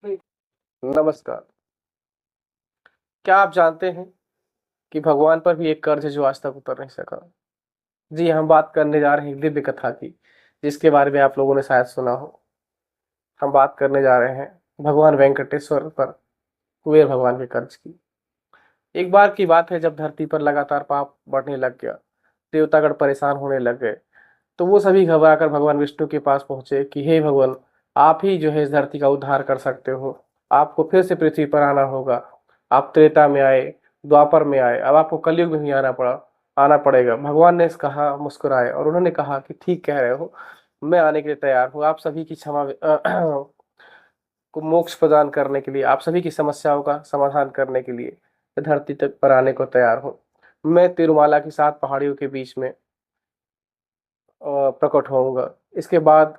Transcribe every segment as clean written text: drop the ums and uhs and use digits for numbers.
नमस्कार। क्या आप जानते हैं कि भगवान पर भी एक कर्ज है जो आज तक उतर नहीं सका? जी, हम बात करने जा रहे हैं एक दिव्य कथा की, जिसके बारे में आप लोगों ने शायद सुना हो। हम बात करने जा रहे हैं भगवान वेंकटेश्वर पर कुबेर भगवान के कर्ज की। एक बार की बात है जब धरती पर लगातार पाप बढ़ने लग गया, देवतागण परेशान होने लग गए, तो वो सभी घबराकर भगवान विष्णु के पास पहुंचे कि हे भगवान, आप ही जो है इस धरती का उद्धार कर सकते हो। आपको फिर से पृथ्वी पर आना होगा। आप त्रेता में आए, द्वापर में आए, अब आपको कलयुग में भी आना पड़ेगा। भगवान ने इस कहा, मुस्कुराए और उन्होंने कहा कि ठीक कह रहे हो, मैं आने के लिए तैयार हूँ। आप सभी की क्षमा को मोक्ष प्रदान करने के लिए, आप सभी की समस्याओं का समाधान करने के लिए मैं धरती तक पर आने को तैयार हूँ। मैं तिरुमाला की 7 पहाड़ियों के बीच में प्रकट होऊंगा। इसके बाद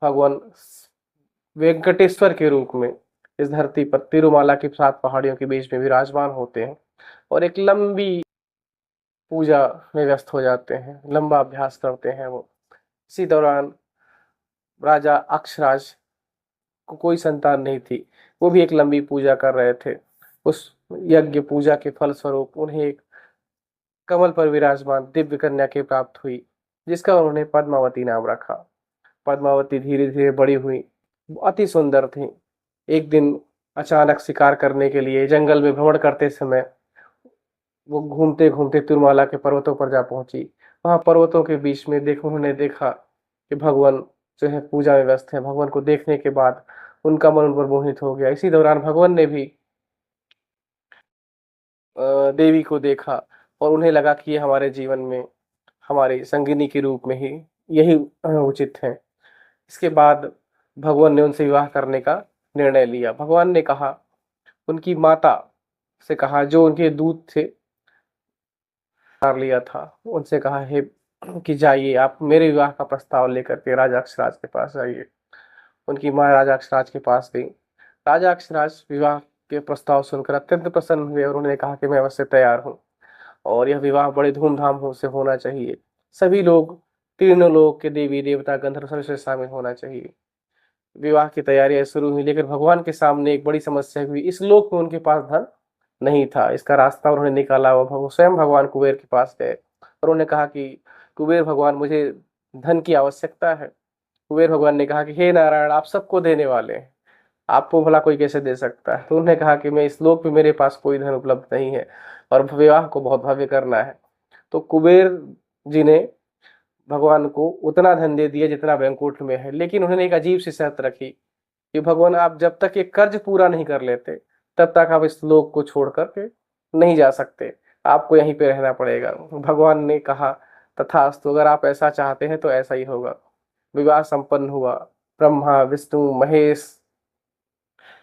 भगवान वेंकटेश्वर के रूप में इस धरती पर तिरुमाला की 7 पहाड़ियों के बीच में विराजमान होते हैं और एक लंबी पूजा में व्यस्त हो जाते हैं, लंबा अभ्यास करते हैं वो। इसी दौरान राजा अक्षराज को कोई संतान नहीं थी, वो भी एक लंबी पूजा कर रहे थे। उस यज्ञ पूजा के फल स्वरूप उन्हें एक कमल पर विराजमान दिव्य कन्या की प्राप्त हुई, जिसका उन्होंने पद्मावती नाम रखा। पद्मावती धीरे धीरे बड़ी हुई, अति सुंदर थी। एक दिन अचानक शिकार करने के लिए जंगल में भ्रमण करते समय वो घूमते घूमते तिरुमाला के पर्वतों पर जा पहुंची। वहां पर्वतों के बीच में उन्होंने देखा कि भगवान जो है पूजा में व्यस्त है। भगवान को देखने के बाद उनका मन उन पर मोहित हो गया। इसी दौरान भगवान ने भी देवी को देखा और उन्हें लगा कि ये हमारे जीवन में हमारे संगिनी के रूप में ही यही उचित है। इसके बाद भगवान ने उनसे विवाह करने का निर्णय लिया। भगवान ने कहा, उनकी माता से कहा जो उनके दूत थे, कर लिया था, उनसे कहा हे कि जाइए आप मेरे विवाह का प्रस्ताव लेकर के राजा अक्षराज के पास जाइए। उनकी माँ राजा अक्षराज के पास गई। राजा अक्षराज विवाह के प्रस्ताव सुनकर अत्यंत प्रसन्न हुए और उन्होंने कहा कि मैं अवश्य तैयार हूँ और यह विवाह बड़े धूमधाम से होना चाहिए। सभी लोग, तीनों लोग के देवी देवता गंधर्व सभी से शामिल होना चाहिए। विवाह की तैयारियां शुरू हुई, लेकिन भगवान के सामने एक बड़ी समस्या हुई। इस लोक में उनके पास धन नहीं था। इसका रास्ता उन्होंने निकाला। वो स्वयं भगवान कुबेर के पास गए और उन्होंने कहा कि कुबेर भगवान, मुझे धन की आवश्यकता है। कुबेर भगवान ने कहा कि हे नारायण, आप सबको देने वाले हैं, आपको भला कोई कैसे दे सकता है? तो उन्होंने कहा कि मैं इस लोक में मेरे पास कोई धन उपलब्ध नहीं है और विवाह को बहुत भव्य करना है। तो कुबेर जी ने भगवान को उतना धन दे दिया जितना वैकुंठ में है, लेकिन उन्होंने एक अजीब सी शर्त रखी कि भगवान, आप जब तक ये कर्ज पूरा नहीं कर लेते तब तक आप इस लोक को छोड़ करके नहीं जा सकते, आपको यहीं पे रहना पड़ेगा। भगवान ने कहा तथास्तु, अगर आप ऐसा चाहते हैं तो ऐसा ही होगा। विवाह संपन्न हुआ। ब्रह्मा विष्णु महेश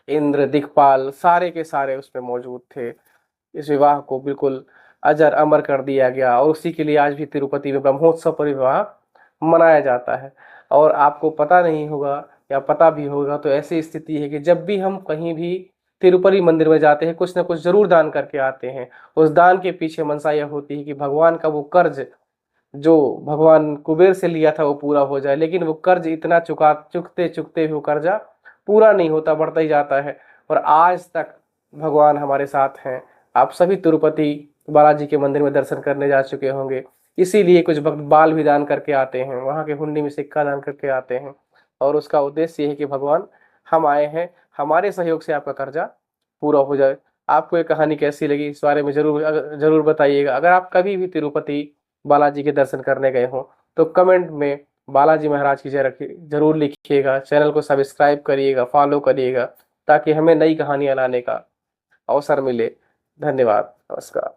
इंद्र दिक्पाल सारे के सारे उसमें मौजूद थे। इस विवाह को बिल्कुल अजर अमर कर दिया गया और उसी के लिए आज भी तिरुपति में ब्रह्मोत्सव पर विवाह मनाया जाता है। और आपको पता नहीं होगा या पता भी होगा तो ऐसी स्थिति है कि जब भी हम कहीं भी तिरुपति मंदिर में जाते हैं, कुछ ना कुछ जरूर दान करके आते हैं। उस दान के पीछे मनसा यह होती है कि भगवान का वो कर्ज जो भगवान कुबेर से लिया था वो पूरा हो जाए। लेकिन वो कर्ज इतना चुकते चुकते भी वो कर्जा पूरा नहीं होता, बढ़ता ही जाता है। और आज तक भगवान हमारे साथ हैं। आप सभी तिरुपति बालाजी के मंदिर में दर्शन करने जा चुके होंगे। इसीलिए कुछ भक्त बाल भी दान करके आते हैं, वहां के हुंडी में सिक्का दान करके आते हैं। और उसका उद्देश्य ये है कि भगवान, हम आए हैं, हमारे सहयोग से आपका कर्जा पूरा हो जाए। आपको ये कहानी कैसी लगी इस बारे में जरूर जरूर बताइएगा। अगर आप कभी भी तिरुपति बालाजी के दर्शन करने गए हो तो कमेंट में बालाजी महाराज की जय रखिए, जरूर लिखिएगा। चैनल को सब्सक्राइब करिएगा, फॉलो करिएगा, ताकि हमें नई कहानियां लाने का अवसर मिले। धन्यवाद, नमस्कार।